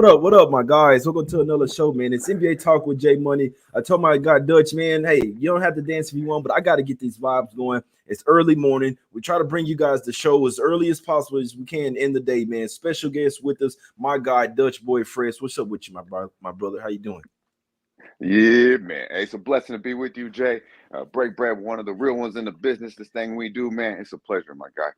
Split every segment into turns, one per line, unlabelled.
What up, my guys? Welcome to another show, man. It's NBA Talk with Jay Money. I told my guy Dutch, man, hey, you don't have to dance if you want, but I got to get these vibes going. It's early morning. We try to bring you guys the show as early as possible as we can in the day, man. Special guest with us, my guy Dutch Boy Fresh. What's up with you, my brother? How you doing?
Yeah, man. Hey, it's a blessing to be with you, Jay. Break bread, one of the real ones in the business. This thing we do, man. It's a pleasure, my guy.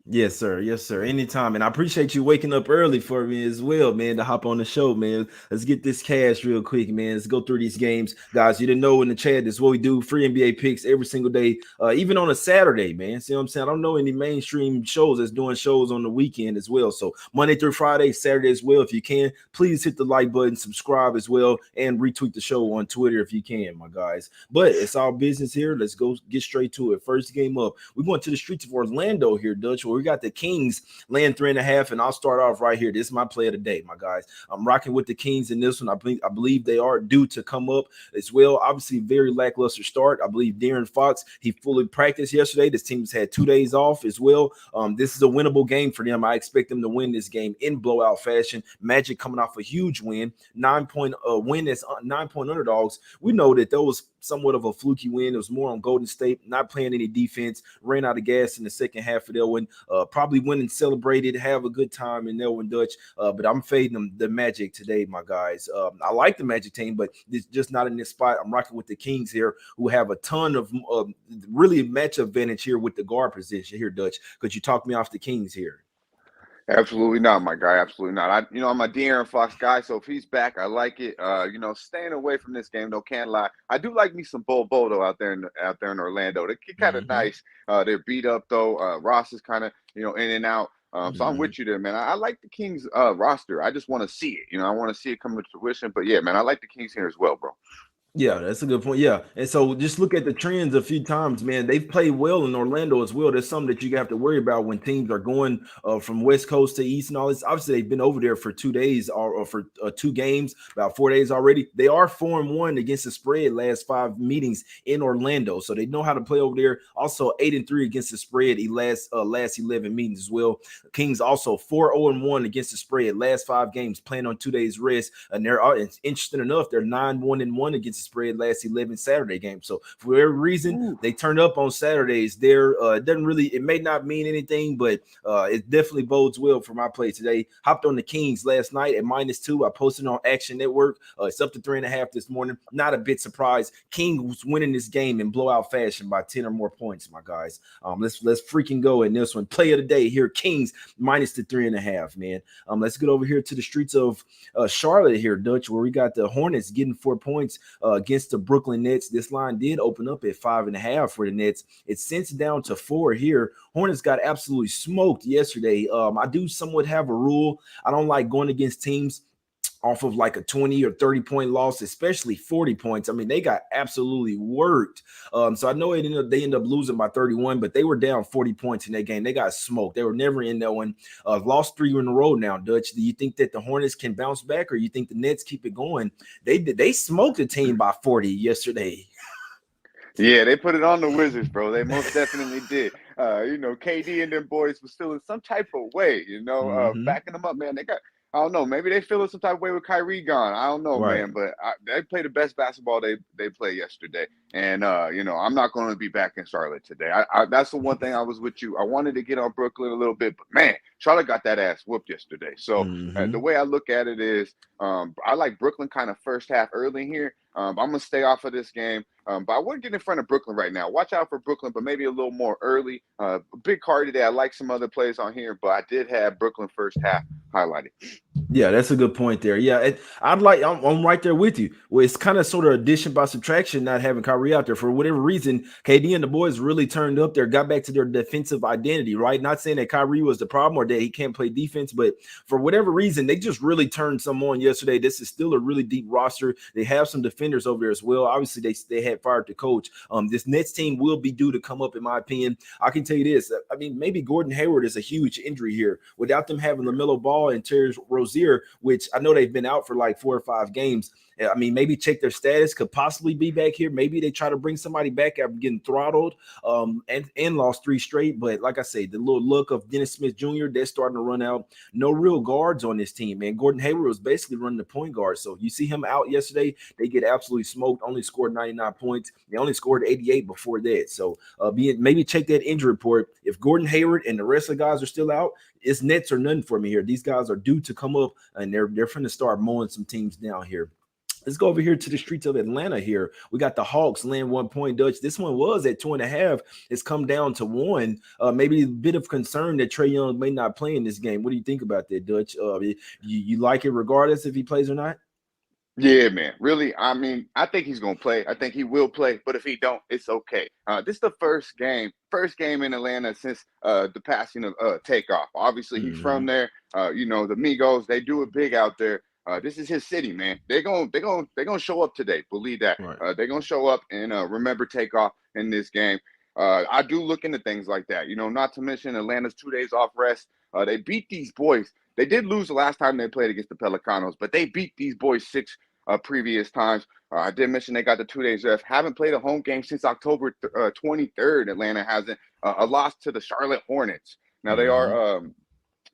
Yes, sir. Yes, sir. Anytime. And I appreciate you waking up early for me as well, man, to hop on the show, man. Let's get this cash real quick, man. Let's go through these games. Guys, you didn't know in the chat, this is what we do. Free NBA picks every single day, even on a Saturday, man. See what I'm saying? I don't know any mainstream shows that's doing shows on the weekend as well. So Monday through Friday, Saturday as well. If you can, please hit the like button, subscribe as well, and retweet the show on Twitter if you can, my guys. But it's all business here. Let's go get straight to it. First game up. We're going to the streets of Orlando here, Dutch, where we got the Kings laying 3.5, and I'll start off right here. This is my play of the day, my guys. I'm rocking with the Kings in this one. I believe they are due to come up as well. Obviously, very lackluster start. I believe De'Aaron Fox, he fully practiced yesterday. This team has had 2 days off as well. This is a winnable game for them. I expect them to win this game in blowout fashion. Magic coming off a huge win, 9-point win as 9-point underdogs. We know that those somewhat of a fluky win. It was more on Golden State, not playing any defense, ran out of gas in the second half of their win. Probably win and celebrate it, have a good time in their win, Dutch. But I'm fading them, the Magic today, my guys. I like the Magic team, but it's just not in this spot. I'm rocking with the Kings here, who have a ton of really match advantage here with the guard position here, Dutch. Could you talk me off the Kings here?
Absolutely not, my guy. Absolutely not. I'm a De'Aaron Fox guy, so if he's back, I like it. Staying away from this game, though, can't lie. I do like me some Bodo out there in Orlando. They get kind of nice. They're beat up though. Ross is kind of in and out. So I'm with you there, man. I like the Kings roster. I just want to see it. I want to see it come to fruition. But yeah, man, I like the Kings here as well, bro.
Yeah, that's a good point. Yeah. And so just look at the trends a few times, man. They've played well in Orlando as well. There's something that you have to worry about when teams are going from West Coast to East and all this. Obviously, they've been over there for 2 days or for 2 games, about 4 days already. They are 4-1 against the spread last 5 meetings in Orlando. So they know how to play over there. Also 8-3 against the spread last 11 meetings as well. Kings also 4-0-1 against the spread last 5 games, playing on 2 days rest. And they're interesting enough, they're 9-1-1 against the spread last 11 Saturday games. So for whatever reason, they turned up on Saturdays. It doesn't really, it may not mean anything, but it definitely bodes well for my play today. Hopped on the Kings last night at -2. I posted on Action Network. It's up to 3.5 this morning. Not a bit surprised. Kings winning this game in blowout fashion by 10 or more points, my guys. Let's freaking go in this one. Play of the day here. Kings -3.5, man. Let's get over here to the streets of Charlotte here, Dutch, where we got the Hornets getting 4 points against the Brooklyn Nets. This line did open up at 5.5 for the Nets. It's since down to 4 here. Hornets got absolutely smoked yesterday. I do somewhat have a rule. I don't like going against teams off of like a 20 or 30 point loss, especially 40 points. I mean, they got absolutely worked. So I know they ended up losing by 31, but they were down 40 points in that game. They got smoked. They were never in that one. Lost 3 in a row now, Dutch. Do you think that the Hornets can bounce back, or you think the Nets keep it going? They smoked a team by 40 yesterday.
Yeah, they put it on the Wizards, bro. They most definitely did. KD and them boys was feeling some type of way, backing them up, man. I don't know, maybe they feeling some type of way with Kyrie gone. I don't know,
Right.
man, but they played the best basketball they played yesterday. And, I'm not going to be back in Charlotte today. That's the one thing I was with you. I wanted to get on Brooklyn a little bit, but, man, Charlotte got that ass whooped yesterday. So the way I look at it is I like Brooklyn kind of first half early here. I'm going to stay off of this game. But I wouldn't get in front of Brooklyn right now. Watch out for Brooklyn, but maybe a little more early. Big card today. I like some other plays on here, but I did have Brooklyn first half highlighted.
Yeah, that's a good point there. Yeah, I'm right there with you. Well, it's kind of sort of addition by subtraction not having Kyrie out there. For whatever reason, KD and the boys really turned up there, got back to their defensive identity, right? Not saying that Kyrie was the problem or that he can't play defense, but for whatever reason, they just really turned some on yesterday. This is still a really deep roster. They have some defenders over there as well. Obviously, they had fired the coach. This Nets team will be due to come up, in my opinion. I can tell you this. I mean, maybe Gordon Hayward is a huge injury here. Without them having LaMelo Ball and Terry Rozier, which I know they've been out for like 4 or 5 games, I mean, maybe check their status, could possibly be back here. Maybe they try to bring somebody back after getting throttled and lost 3 straight. But like I say, the little look of Dennis Smith Jr., they're starting to run out. No real guards on this team, man. Gordon Hayward was basically running the point guard. So you see him out yesterday, they get absolutely smoked, only scored 99 points. They only scored 88 before that. So maybe check that injury report. If Gordon Hayward and the rest of the guys are still out, it's nets or none for me here. These guys are due to come up, and they're going to start mowing some teams down here. Let's go over here to the streets of Atlanta here. We got the Hawks laying 1 point, Dutch. This one was at 2.5. It's come down to 1. Maybe a bit of concern that Trae Young may not play in this game. What do you think about that, Dutch? You like it regardless if he plays or not?
Yeah, man. Really, I mean, I think he's gonna play. I think he will play. But if he don't, it's okay. This is the first game in Atlanta since the passing of Takeoff. Obviously, he's from there. You know, the Migos, they do it big out there. This is his city, man. They're gonna show up today. Believe that.
Right.
They're gonna show up and remember Takeoff in this game. I do look into things like that. You know, not to mention Atlanta's 2 days off rest. They beat these boys. They did lose the last time they played against the Pelicanos, but they beat these boys 6 previous times. I did mention they got the 2 days rest. Haven't played a home game since October 23rd. Atlanta hasn't. A loss to the Charlotte Hornets. Now they are.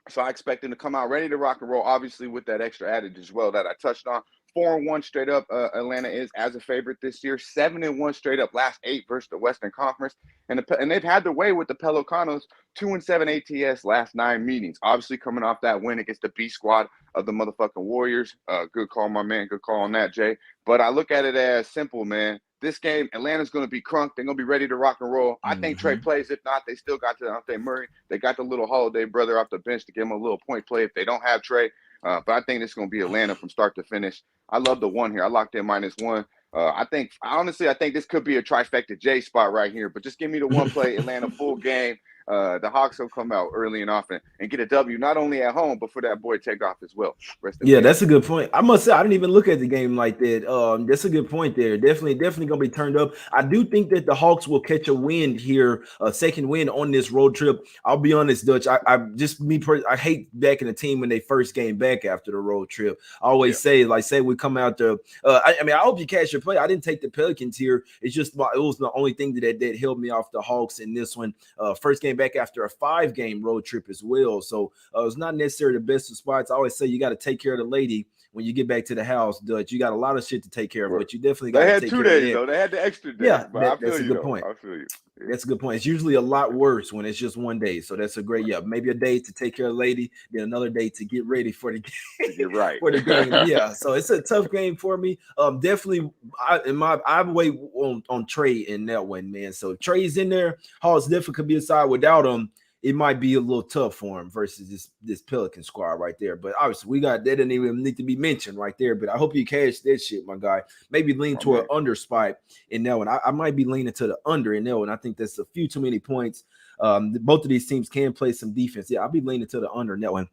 So I expect them to come out ready to rock and roll. Obviously, with that extra added as well that I touched on. 4-1 straight up. Atlanta is as a favorite this year. 7-1 straight up. Last 8 versus the Western Conference, and they've had their way with the Pelicanos. 2-7 ATS last 9 meetings. Obviously, coming off that win against the B squad of the motherfucking Warriors. Good call, my man. Good call on that, Jay. But I look at it as simple, man. This game, Atlanta's going to be crunk. They're going to be ready to rock and roll. I think Trae plays. If not, they still got Dejounte Murray. They got the little Holiday brother off the bench to give him a little point play if they don't have Trae. But I think this is going to be Atlanta from start to finish. I love the 1 here. I locked in -1. I think this could be a trifecta J spot right here. But just give me the 1 play, Atlanta full game. The Hawks will come out early and often and get a W, not only at home, but for that boy Takeoff as well.
That's a good point. I must say, I didn't even look at the game like that. That's a good point there. Definitely going to be turned up. I do think that the Hawks will catch a win here, a second win on this road trip. I'll be honest, Dutch. I hate backing a team when they first came back after the road trip. I always say we come out there. I hope you catch your play. I didn't take the Pelicans here. It's just it was the only thing that held me off the Hawks in this one. First game back after a 5-game road trip as well. So it's not necessarily the best of spots. I always say you got to take care of the lady when you get back to the house, Dutch. You got a lot of shit to take care of, but you definitely got to take care of it.
They had 2 days, though. They had the extra day.
Yeah,
that's a good point.
I feel you. That's a good point. It's usually a lot worse when it's just 1 day. So that's a great, maybe a day to take care of the lady, then another day to get ready for the game.
You're right.
For the game. Yeah. So it's a tough game for me. Definitely, I wait on Trae in that one, man. So Trae's in there. Hawks definitely could be a side without him. It might be a little tough for him versus this Pelican squad right there. But obviously, that didn't even need to be mentioned right there. But I hope you catch that shit, my guy. Maybe lean to an under spot in that one. I might be leaning to the under in that one. I think that's a few too many points. Both of these teams can play some defense. Yeah, I'll be leaning to the under in that one.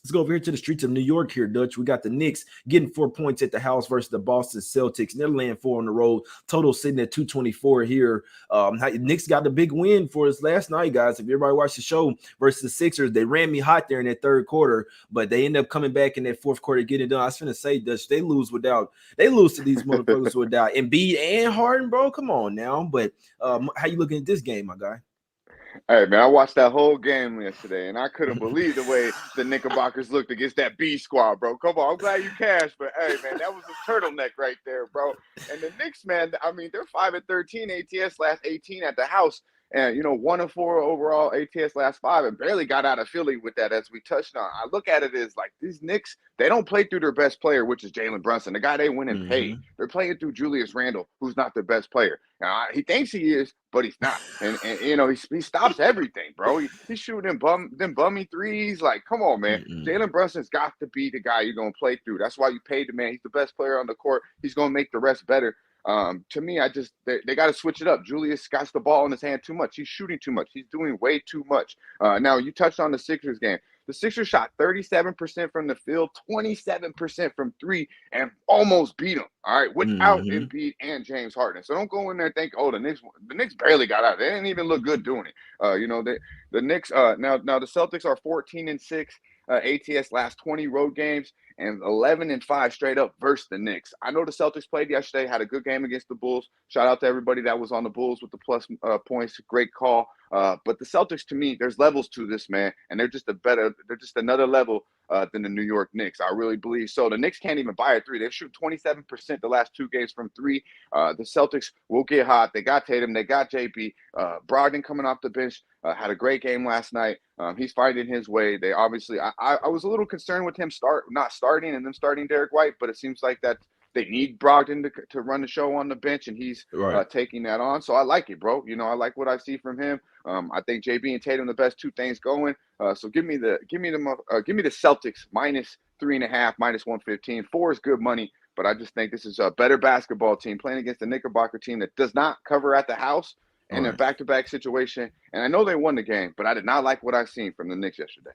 Let's go over here to the streets of New York here, Dutch. We got the Knicks getting 4 points at the house versus the Boston Celtics. And they're laying 4 on the road. Total sitting at 224 here. Knicks got the big win for us last night, guys. If everybody watched the show versus the Sixers, they ran me hot there in that 3rd quarter, but they end up coming back in that 4th quarter, getting it done. I was going to say, Dutch, they lose to these motherfuckers without Embiid and Harden, bro. Come on now. But how you looking at this game, my guy?
Hey, man, I watched that whole game yesterday, and I couldn't believe the way the Knickerbockers looked against that B squad, bro. Come on, I'm glad you cashed, but hey, man, that was a turtleneck right there, bro. And the Knicks, man, I mean, they're 5-13 ATS last 18 at the house. And, 1-4 overall ATS last 5 and barely got out of Philly with that, as we touched on. I look at it as like these Knicks, they don't play through their best player, which is Jalen Brunson, the guy they went and paid. They're playing through Julius Randle, who's not their best player. Now, he thinks he is, but he's not. And he stops everything, bro. He's shooting them bummy threes. Like, come on, man. Jalen Brunson's got to be the guy you're going to play through. That's why you paid the man. He's the best player on the court. He's going to make the rest better. To me, they got to switch it up. Julius got the ball in his hand too much. He's shooting too much. He's doing way too much. Now, you touched on the Sixers game. The Sixers shot 37% from the field, 27% from 3, and almost beat them, all right, without Embiid and James Harden. So don't go in there and think, the Knicks barely got out. They didn't even look good doing it. The Knicks, now the Celtics are 14-6. ATS last 20 road games and 11-5 straight up versus the Knicks. I know the Celtics played yesterday, had a good game against the Bulls. Shout out to everybody that was on the Bulls with the plus points. Great call. But the Celtics, to me, there's levels to this, man, and they're just another level than the New York Knicks. I really believe so. The Knicks can't even buy a three. They've shoot 27% the last 2 games from three. The Celtics will get hot. They got Tatum. They got JB. Brogdon coming off the bench had a great game last night. He's finding his way. They obviously, I was a little concerned with him not starting and them starting Derek White, but it seems like that they need Brogdon to run the show on the bench, and he's taking that on. So I like it, bro. You know, I like what I see from him. I think JB and Tatum the best 2 things going. So give me the Celtics minus 3.5, minus 115. 4 is good money, but I just think this is a better basketball team playing against the Knickerbocker team that does not cover at the house in a back-to-back situation. And I know they won the game, but I did not like what I seen from the Knicks yesterday.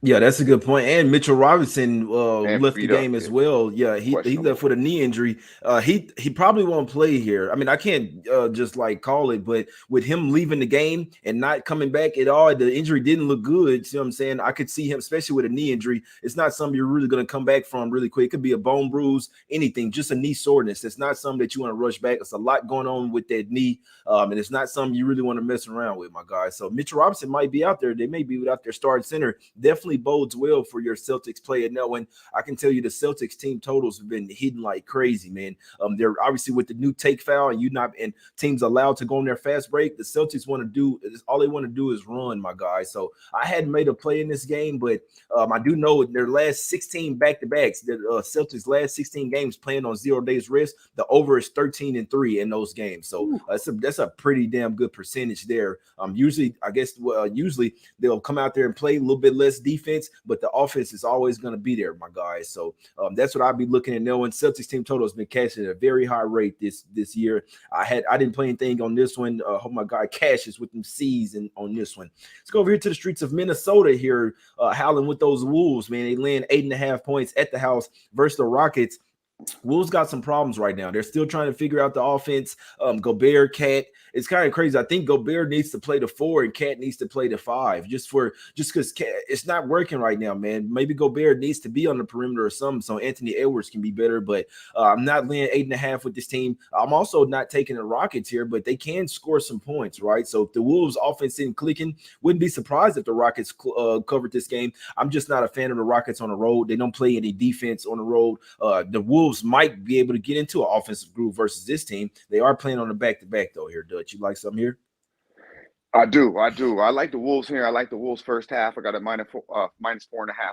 Yeah, that's a good point. And Mitchell Robinson left the game as well. Yeah, he left with a knee injury. He probably won't play here. I mean, I can't just like call it, but with him leaving the game and not coming back at all, the injury didn't look good. See what I'm saying? I could see him, especially with a knee injury. It's not something you're really going to come back from really quick. It could be a bone bruise, anything, just a knee soreness. It's not something that you want to rush back. It's a lot going on with that knee, and it's not something you really want to mess around with, my guy. So Mitchell Robinson might be out there. They may be without their starting center. Definitely bodes well for your Celtics play. And knowing, I can tell you the Celtics team totals have been hitting like crazy, man. They're obviously with the new take foul and teams allowed to go on their fast break. The Celtics all they want to do is run, my guy. So I hadn't made a play in this game, but I do know in their last 16 back-to-backs, the Celtics last 16 games playing on 0 days rest, the over is 13-3 in those games. So that's a pretty damn good percentage there. Usually they'll come out there and play a little bit less defense, but the offense is always going to be there, my guys. So that's what I'll be looking at knowing. Celtics team total has been cashing at a very high rate this year. I didn't play anything on this one. Hope my guy cashes with them C's on this one. Let's go over here to the streets of Minnesota here, howling with those Wolves, man. They land 8.5 points at the house versus the Rockets. Wolves got some problems right now. They're still trying to figure out the offense. Gobert, Cat. It's kind of crazy. I think Gobert needs to play the 4 and Cat needs to play the 5 just because it's not working right now, man. Maybe Gobert needs to be on the perimeter or something so Anthony Edwards can be better. But I'm not laying 8.5 with this team. I'm also not taking the Rockets here, but they can score some points, right? So if the Wolves offense isn't clicking, wouldn't be surprised if the Rockets covered this game. I'm just not a fan of the Rockets on the road. They don't play any defense on the road. The Wolves might be able to get into an offensive groove versus this team. They are playing on a back-to-back, though, here, Dutch. You like something here?
I do. I like the Wolves here. I like the Wolves first half. I got a minus 4.5,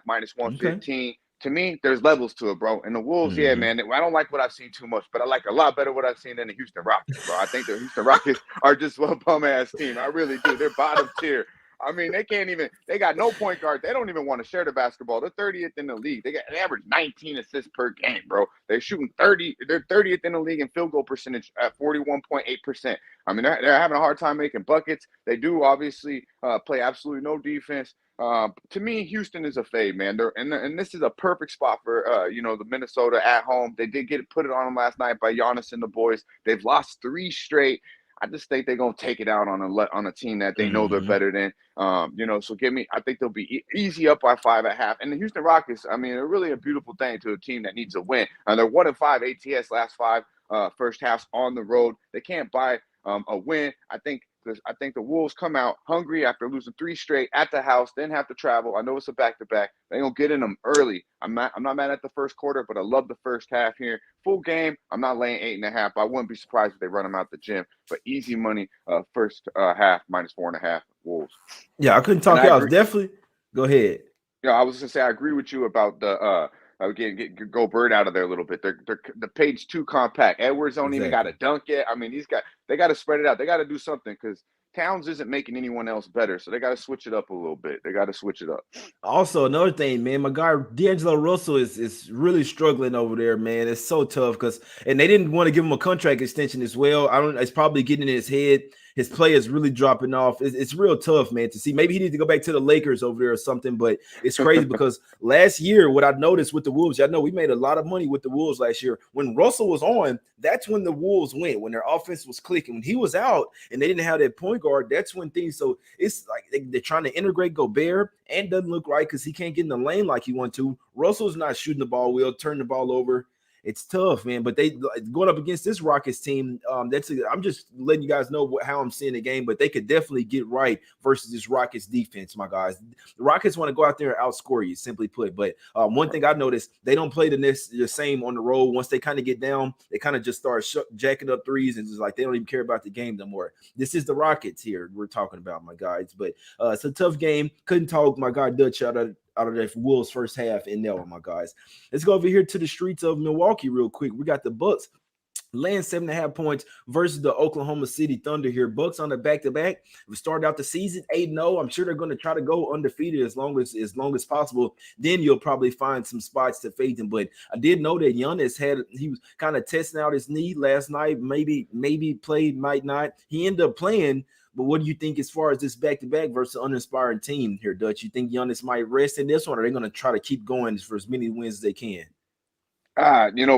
minus 115. Okay. To me, there's levels to it, bro. And the Wolves, yeah, man, I don't like what I've seen too much, but I like a lot better what I've seen than the Houston Rockets, bro. I think the Houston Rockets are just a bum-ass team. I really do. They're bottom tier. I mean, they got no point guard. They don't even want to share the basketball. They're 30th in the league. They average 19 assists per game, bro. They're shooting 30. They're 30th in the league in field goal percentage at 41.8%. I mean, they're having a hard time making buckets. They do obviously play absolutely no defense. To me, Houston is a fade, man. And this is a perfect spot for the Minnesota at home. They did put it on them last night by Giannis and the boys. They've lost 3 straight. I just think they're gonna take it out on a team that they know they're better than. So I think they'll be easy up by 5.5. And the Houston Rockets, I mean, they're really a beautiful thing to a team that needs a win. They're 1-5 ATS last 5 first halves on the road. They can't buy a win. I think the Wolves come out hungry after losing 3 straight at the house, then have to travel. I know it's a back-to-back. They're going to get in them early. I'm not mad at the first quarter, but I love the first half here. Full game, I'm not laying 8.5. I wouldn't be surprised if they run them out the gym. But easy money, first half, minus 4.5 Wolves.
Yeah, I couldn't talk you out. Definitely. Go ahead.
Yeah, I was going to say I agree with you about the get Gobert out of there a little bit. They're the page too compact. Edwards don't even got to dunk yet. I mean, they got to spread it out. They got to do something because Towns isn't making anyone else better, so they got to switch it up a little bit. They got to switch it up. Also,
another thing, man, my guy D'Angelo Russell is really struggling over there, man. It's so tough and they didn't want to give him a contract extension as well. It's probably getting in his head. his play is really dropping off. It's real tough, man, to see. Maybe he needs to go back to the Lakers over there or something. But it's crazy because last year, what I noticed with the Wolves, I know we made a lot of money with the Wolves last year. When Russell was on, that's when the Wolves went. When their offense was clicking. When he was out and they didn't have that point guard, that's when things. So it's like they're trying to integrate Gobert, and doesn't look right because he can't get in the lane like he wants to. Russell's not shooting the ball well, turning the ball over. It's tough, man. But they going up against this Rockets team. I'm just letting you guys know how I'm seeing the game. But they could definitely get right versus this Rockets defense, my guys. The Rockets want to go out there and outscore you, simply put. But one thing I noticed, they don't play the same on the road. Once they kind of get down, they kind of just start jacking up threes and just like they don't even care about the game no more. This is the Rockets here we're talking about, my guys. But it's a tough game. Couldn't talk my guy Dutch out of that Wolves first half in there, my guys. Let's go over here to the streets of Milwaukee real quick. We got the Bucks laying 7.5 points versus the Oklahoma City Thunder here. Bucks on the back-to-back. We started out the season 8-0. I'm sure they're going to try to go undefeated as long as possible. Then you'll probably find some spots to fade them. But I did know that Giannis he was kind of testing out his knee last night. Maybe played, might not. He ended up playing. But what do you think as far as this back-to-back versus uninspiring team here, Dutch? You think Giannis might rest in this one, or are they going to try to keep going for as many wins as they can?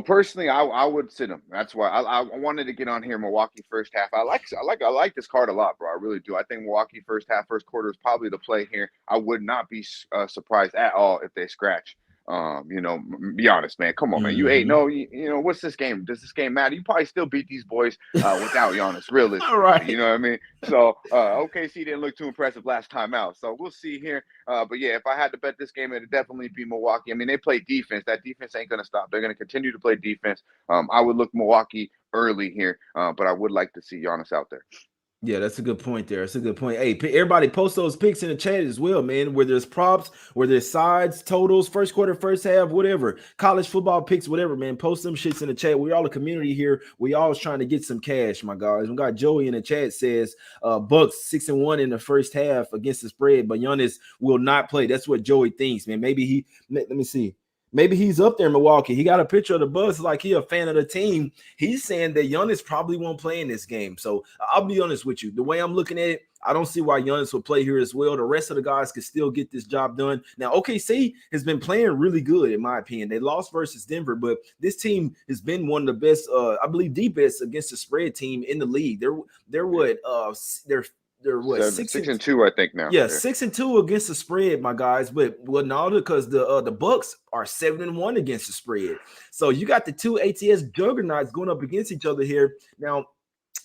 Personally, I would sit him. That's why I wanted to get on here. Milwaukee first half. I like this card a lot, bro. I really do. I think Milwaukee first half, first quarter is probably the play here. I would not be surprised at all if they scratch. Be honest, man. Come on, man. You 8-0. What's this game? Does this game matter? You probably still beat these boys without Giannis, realistically.
All right.
You know what I mean? So OKC didn't look too impressive last time out. So we'll see here. But yeah, if I had to bet this game, it'd definitely be Milwaukee. I mean, they play defense. That defense ain't gonna stop. They're gonna continue to play defense. I would look Milwaukee early here, but I would like to see Giannis out there.
Yeah, that's a good point there. That's a good point. Hey, everybody post those picks in the chat as well, man. Where there's props, where there's sides, totals, first quarter, first half, whatever. College football picks, whatever, man. Post them shits in the chat. We're all a community here. We all trying to get some cash, my guys. We got Joey in the chat says Bucks 6-1 in the first half against the spread, but Giannis will not play. That's what Joey thinks, man. Let me see. Maybe he's up there in Milwaukee. He got a picture of the Bucks like he a fan of the team. He's saying that Giannis probably won't play in this game. So I'll be honest with you. The way I'm looking at it, I don't see why Giannis will play here as well. The rest of the guys can still get this job done. Now, OKC has been playing really good, in my opinion. They lost versus Denver, but this team has been one of the best, I believe the best against the spread team in the league. They're what
6-2, I think now.
Yeah, 6-2 against the spread, my guys. But no, because the Bucks are 7-1 against the spread. So you got the two ATS juggernauts going up against each other here. Now,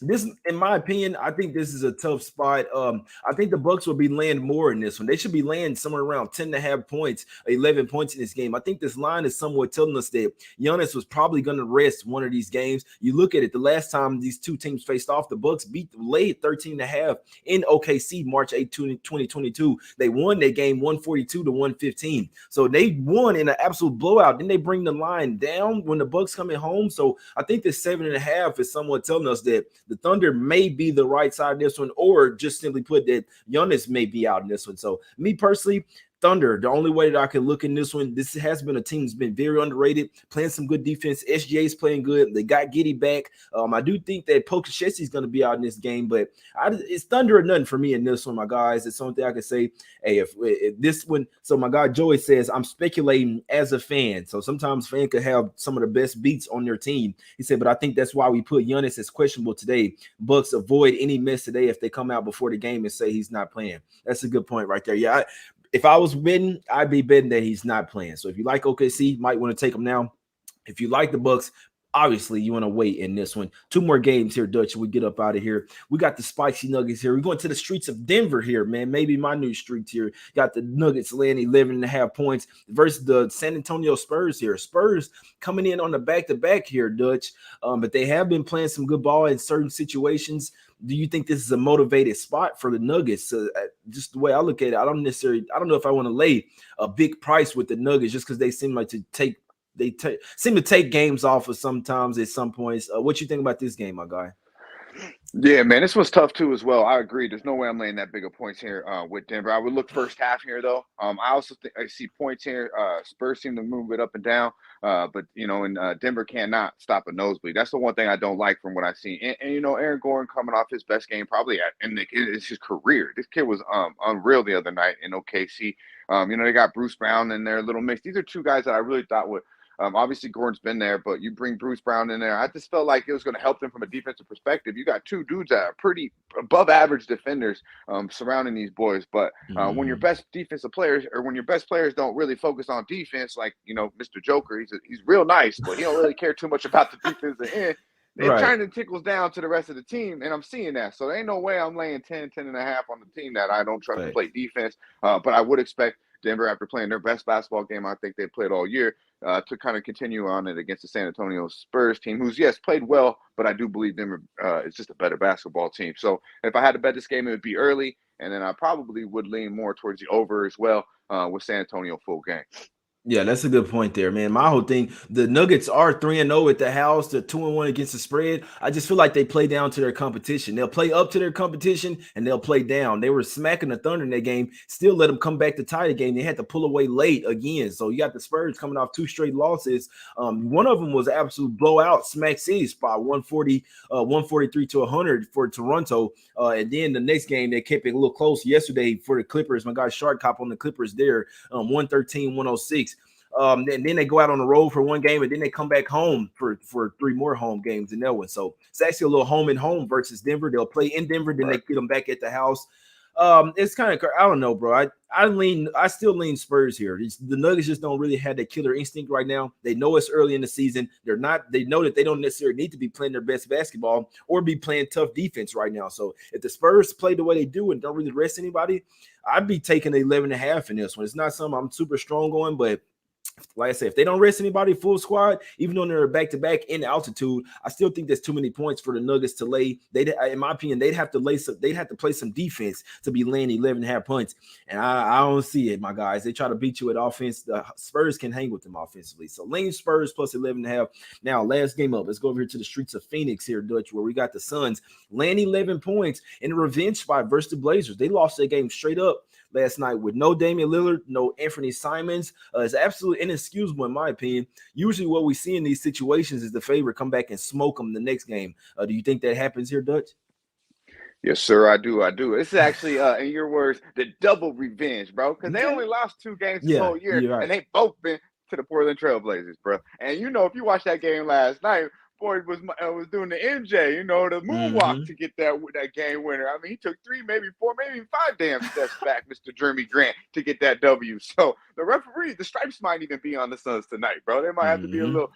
this, in my opinion, I think this is a tough spot. I think the Bucks will be laying more in this one. They should be laying somewhere around 10.5 points, 11 points in this game. I think this line is somewhat telling us that Giannis was probably going to rest one of these games. You look at it, the last time these two teams faced off, the Bucks laid 13.5 in OKC March 8, 2022. They won that game 142-115. So they won in an absolute blowout. Then they bring the line down when the Bucks coming home. So I think this 7.5 is somewhat telling us that the Thunder may be the right side of this one, or just simply put that Giannis may be out in this one. So me personally, Thunder, the only way that I can look in this one, this has been a team that's been very underrated, playing some good defense. SGA's playing good. They got Giddey back. I do think that Pokusevski is going to be out in this game, but it's Thunder or nothing for me in this one, my guys. It's something I can say. Hey, if this one, so my guy Joey says, I'm speculating as a fan. So sometimes fans could have some of the best beats on their team. He said, but I think that's why we put Giannis as questionable today. Bucks avoid any mess today if they come out before the game and say he's not playing. That's a good point right there. Yeah, if I was betting, I'd be betting that he's not playing. So if you like OKC, you might want to take him now. If you like the Bucks, obviously you want to wait in this one. Two more games here, Dutch. We get up out of here. We got the spicy Nuggets here. We're going to the streets of Denver here, man. Maybe my new streets here. Got the Nuggets laying 11.5 points versus the San Antonio Spurs here. Spurs coming in on the back-to-back here, Dutch. But they have been playing some good ball in certain situations. Do you think this is a motivated spot for the Nuggets? Just the way I look at it, I don't know if I want to lay a big price with the Nuggets just because they seem like seem to take games off of sometimes at some points. What you think about this game, my guy?
Yeah, man, this was tough too as well. I agree. There's no way I'm laying that big of points here with Denver. I would look first half here though. I also think I see points here. Spurs seem to move it up and down, but and Denver cannot stop a nosebleed. That's the one thing I don't like from what I've seen. And Aaron Gordon coming off his best game probably it's his career. This kid was unreal the other night in OKC. They got Bruce Brown in there, a little mix. These are two guys that I really thought would. Obviously, Gordon's been there, but you bring Bruce Brown in there. I just felt like it was going to help them from a defensive perspective. You got two dudes that are pretty above average defenders surrounding these boys. But when your best defensive players or when your best players don't really focus on defense, like Mr. Joker, he's real nice, but he don't really care too much about the defensive end. It
Right.
kind of tickles down to the rest of the team, and I'm seeing that. So there ain't no way I'm laying 10 and a half on the team that I don't trust to play defense. But I would expect Denver, after playing their best basketball game I think they played all year, to kind of continue on it against the San Antonio Spurs team, who's, yes, played well, but I do believe Denver is just a better basketball team. So if I had to bet this game, it would be early, and then I probably would lean more towards the over as well with San Antonio full game.
Yeah, that's a good point there, man. My whole thing, the Nuggets are 3-0 at the house. They're 2-1 against the spread. I just feel like they play down to their competition. They'll play up to their competition and they'll play down. They were smacking the Thunder in that game, still let them come back to tie the game. They had to pull away late again. So you got the Spurs coming off 2 straight losses. One of them was an absolute blowout, Smack City spot, 143 to 100 for Toronto. And then the next game, they kept it a little close yesterday for the Clippers. My guy Shark Cop on the Clippers there, 113-106. And then they go out on the road for one game, and then they come back home for 3 more home games in that one. So it's actually a little home and home versus Denver. They'll play in Denver, then they get them back at the house. It's kind of, I don't know, bro. I still lean Spurs here. The Nuggets just don't really have that killer instinct right now. They know it's early in the season. They know that they don't necessarily need to be playing their best basketball or be playing tough defense right now. So if the Spurs play the way they do and don't really rest anybody, I'd be taking the 11.5 in this one. It's not something I'm super strong on, but like I said, if they don't rest anybody full squad, even though they're back-to-back in altitude, I still think there's too many points for the Nuggets to lay. In my opinion, they'd have to play some defense to be laying 11.5 points. And I don't see it, my guys. They try to beat you at offense. The Spurs can hang with them offensively. So lean Spurs plus 11.5. Now, last game up. Let's go over here to the streets of Phoenix here, Dutch, where we got the Suns laying 11 points in a revenge spot versus the Blazers. They lost their game straight up last night with no Damian Lillard, no Anthony Simons. It's absolutely inexcusable in my opinion. Usually what we see in these situations is the favorite come back and smoke them the next game. Do you think that happens here, Dutch?
Yes, sir, I do. This is actually, in your words, the double revenge, bro, because they only lost 2 games this whole year,
right.
and they both been to the Portland Trailblazers, bro. And, if you watched that game last night, boy was doing the MJ, the moonwalk to get that game winner. I mean, he took 3, maybe 4, maybe 5 damn steps back, Mr. Jeremy Grant, to get that W. So the referee, the stripes might even be on the Suns tonight, bro. There might have to be a little,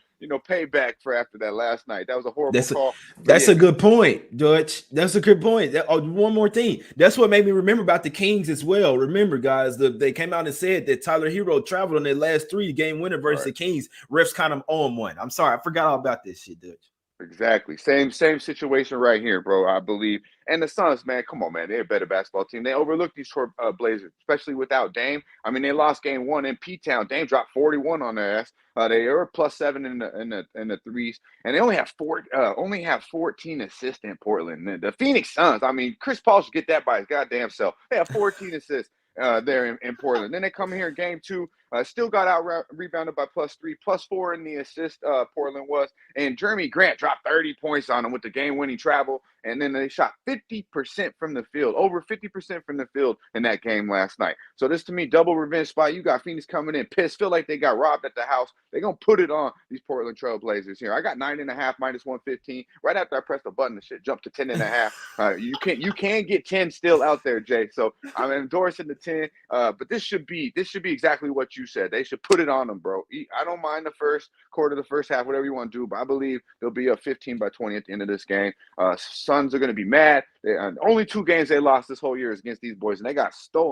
payback for after that last night. That was a horrible call.
That's a good point, Dutch. That's a good point. One more thing. That's what made me remember about the Kings as well. Remember, guys, they came out and said that Tyler Hero traveled on their last 3 game winner versus the Kings. Refs kind of on one. I'm sorry, I forgot all about this shit, Dutch.
Exactly. Same situation right here, bro, I believe. And the Suns, man, come on, man. They're a better basketball team. They overlooked these short Blazers, especially without Dame. I mean, they lost game 1 in P-Town. Dame dropped 41 on their ass. They were +7 in the threes, and they only have 14 assists in Portland. The Phoenix Suns, I mean, Chris Paul should get that by his goddamn self. They have 14 assists there in Portland. Then they come here in game 2, still got out rebounded by +3, +4 in the assist. Portland was, and Jeremy Grant dropped 30 points on them with the game-winning travel. And then they shot 50% from the field, over 50% from the field in that game last night. So this, to me, double revenge spot. You got Phoenix coming in pissed, feel like they got robbed at the house. They're going to put it on these Portland Trailblazers here. I got 9.5 -115. Right after I pressed the button, the shit jumped to 10.5. You can get 10 still out there, Jay. So I'm endorsing the 10. But this should be exactly what you said. They should put it on them, bro. I don't mind the first quarter, the first half, whatever you want to do, but I believe they'll be up 15-20 at the end of this game. Suns are going to be mad. Only 2 games they lost this whole year is against these boys, and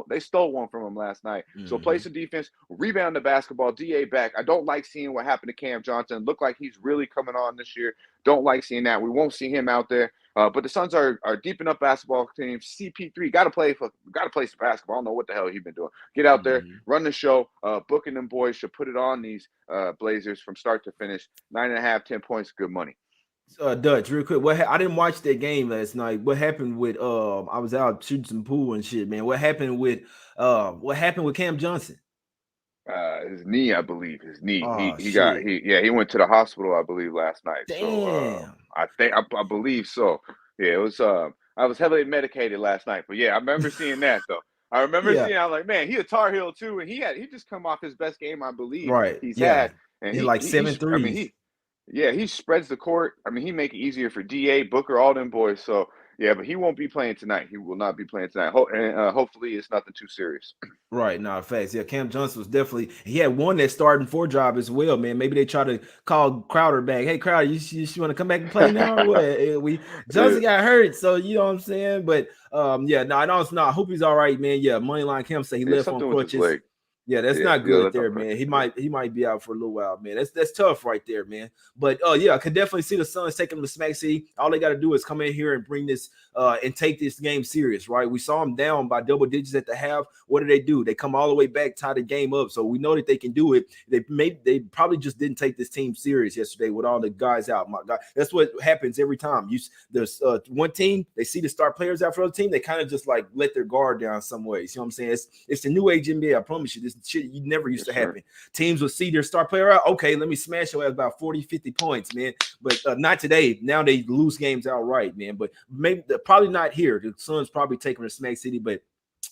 they stole one from them last night. So play some defense, rebound the basketball, DA back. I don't like seeing what happened to Cam Johnson. Look like he's really coming on this year. Don't like seeing that. We won't see him out there. But the Suns are deep enough basketball team. CP3 got to play some basketball. I don't know what the hell he's been doing. Get out there, run the show. Booking them boys should put it on these Blazers from start to finish. 9.5, 10 points, good money.
Dutch, real quick. I didn't watch that game last night. What happened with I was out shooting some pool and shit, man. What happened with Cam Johnson?
His knee, I believe. His knee.
Oh shit.
He went to the hospital, I believe, last night. So
Damn.
I believe so. Yeah, it was I was heavily medicated last night. But yeah, I remember seeing that though. I remember
Yeah.
seeing, I was like, man, he a Tar Heel too, and he just come off his best game, I believe,
Right.
he's
Yeah.
had. And
He like seven
I mean,
threes.
he spreads the court. I mean, he make it easier for DA, Booker, all them boys. So yeah, but he won't be playing tonight. He will not be playing tonight. Hopefully it's nothing too serious.
Right, nah, facts. Yeah, Cam Johnson was definitely. He had one that starting 4 job as well, man. Maybe they try to call Crowder back. Hey, Crowder, you want to come back and play now or what? Johnson got hurt, so you know what I'm saying. But yeah, no, I know it's not. I hope he's all right, man. Yeah, Moneyline Cam say he left on
Something with his
crutches.
leg.
Yeah, that's not good there, man.
Crutches,
He might be out for a little while, man. That's tough right there, man. But yeah, I could definitely see the Suns taking them to Smack City. All they got to do is come in here and bring this and take this game serious, right? We saw them down by double digits at the half. What do? They come all the way back, tie the game up. So we know that they can do it. They probably just didn't take this team serious yesterday with all the guys out. My God, that's what happens every time. There's one team, they see the star players out for the other team, they kind of just like let their guard down some way. You see what I'm saying? It's the new age NBA. I promise you, this shit you never used to happen. Teams will see their star player out. Okay, let me smash your ass about 40, 50 points, man. But not today. Now they lose games outright, man. But maybe probably not here. The Suns probably taking to Smack City, but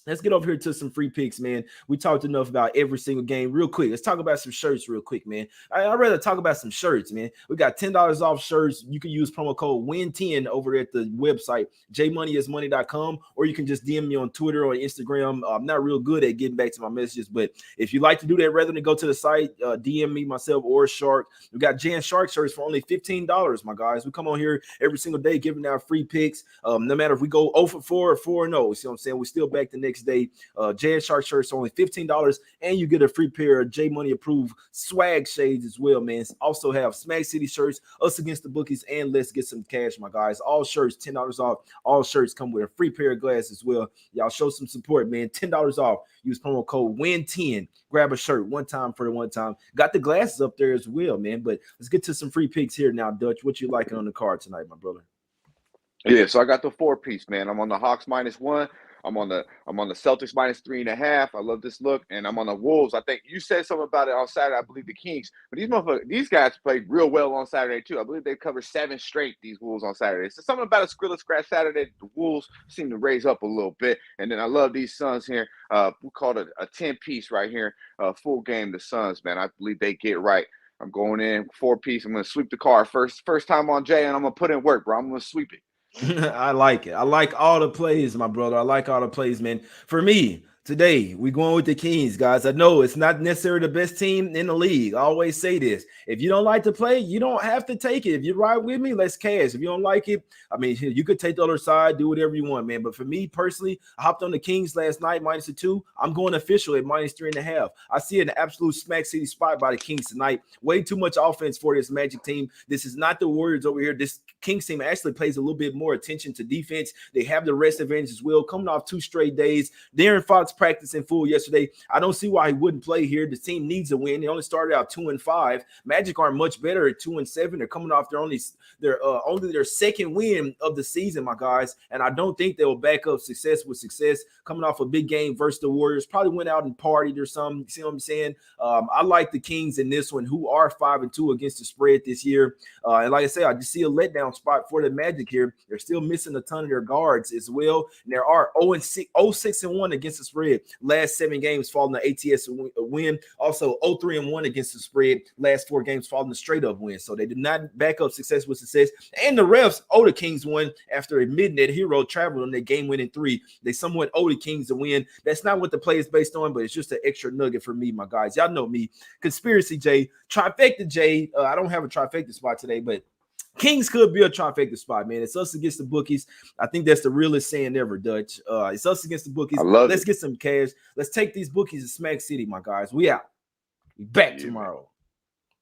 let's get over here to some free picks, man. We talked enough about every single game. Real quick, let's talk about some shirts real quick, man. I'd rather talk about some shirts, man. We got $10 off shirts. You can use promo code WIN10 over at the website, jmoneyismoney.com, or you can just DM me on Twitter or Instagram. I'm not real good at getting back to my messages, but if you like to do that rather than go to the site, DM me, myself, or Shark. We got Jan Shark shirts for only $15, my guys. We come on here every single day giving out free picks. No matter if we go 0 for 4 or 4-0, see what I'm saying? We still back the next day. Jay and Shark shirts only $15, and you get a free pair of J Money approved swag shades as well, man. Also have Smack City shirts, Us Against the Bookies, and Let's Get Some Cash, my guys. All shirts $10 off. All shirts come with a free pair of glasses as well. Y'all show some support, man. $10 off. Use promo code WIN10. Grab a shirt one time for the one time. Got the glasses up there as well, man. But let's get to some free picks here now, Dutch. What you liking on the card tonight, my brother?
Yeah, so I got the 4-piece, man. I'm on the Hawks -1. I'm on the Celtics -3.5. I love this look, and I'm on the Wolves. I think you said something about it on Saturday. I believe the Kings, but these guys played real well on Saturday too. I believe they covered 7 straight. These Wolves on Saturday. So something about a Skrilla scratch Saturday. The Wolves seem to raise up a little bit, and then I love these Suns here. We called it a 10-piece right here. Full game. The Suns, man. I believe they get right. I'm going in 4-piece. I'm going to sweep the card first time on Jay, and I'm going to put in work, bro. I'm going to sweep it.
I like it. I like all the plays, my brother. I like all the plays, man. For me, today, we're going with the Kings, guys. I know it's not necessarily the best team in the league. I always say this. If you don't like to play, you don't have to take it. If you ride with me, let's cash. If you don't like it, I mean, you could take the other side, do whatever you want, man. But for me personally, I hopped on the Kings last night, -2. I'm going official at -3.5. I see an absolute Smack City spot by the Kings tonight. Way too much offense for this Magic team. This is not the Warriors over here. This Kings team actually plays a little bit more attention to defense. They have the rest advantage as well, coming off 2 straight days. De'Aaron Fox practiced in full yesterday. I don't see why he wouldn't play here. The team needs a win. They only started out 2-5. Magic are much better at 2-7. They're coming off only their second win of the season, my guys. And I don't think they will back up success with success. Coming off a big game versus the Warriors, probably went out and partied or something. You see what I'm saying? I like the Kings in this one, who are 5-2 against the spread this year. And like I said, I just see a letdown spot for the Magic here. They're still missing a ton of their guards as well. And there are 0-6-1 against the spread. Last 7 games following the ATS win. Also 0-3-1 against the spread. Last 4 games following the straight up win. So they did not back up success with success. And the refs owe the Kings one after admitting that Hero traveled on their game winning 3. They somewhat owe the Kings a win. That's not what the play is based on, but it's just an extra nugget for me, my guys. Y'all know me. Conspiracy J, Trifecta J. I don't have a trifecta spot today, but Kings could be a trifecta spot, man. It's us against the bookies. I think that's the realest saying ever, Dutch. It's us against the bookies. Let's get some cash. Let's take these bookies to Smack City, my guys. We out. We back tomorrow.